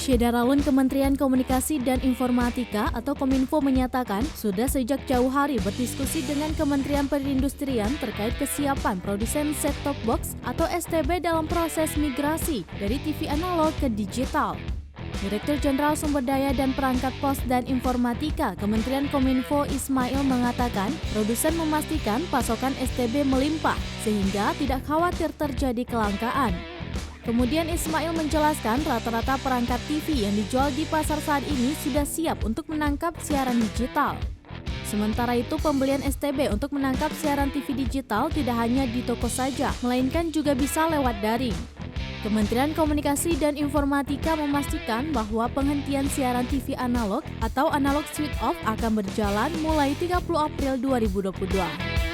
Syedaralun Kementerian Komunikasi dan Informatika atau Kominfo menyatakan sudah sejak jauh hari berdiskusi dengan Kementerian Perindustrian terkait kesiapan produsen set-top box atau STB dalam proses migrasi dari TV analog ke digital. Direktur Jenderal Sumber Daya dan Perangkat Pos dan Informatika Kementerian Kominfo Ismail mengatakan produsen memastikan pasokan STB melimpah sehingga tidak khawatir terjadi kelangkaan. Kemudian Ismail menjelaskan rata-rata perangkat TV yang dijual di pasar saat ini sudah siap untuk menangkap siaran digital. Sementara itu pembelian STB untuk menangkap siaran TV digital tidak hanya di toko saja, melainkan juga bisa lewat daring. Kementerian Komunikasi dan Informatika memastikan bahwa penghentian siaran TV analog atau analog switch off akan berjalan mulai 30 April 2022.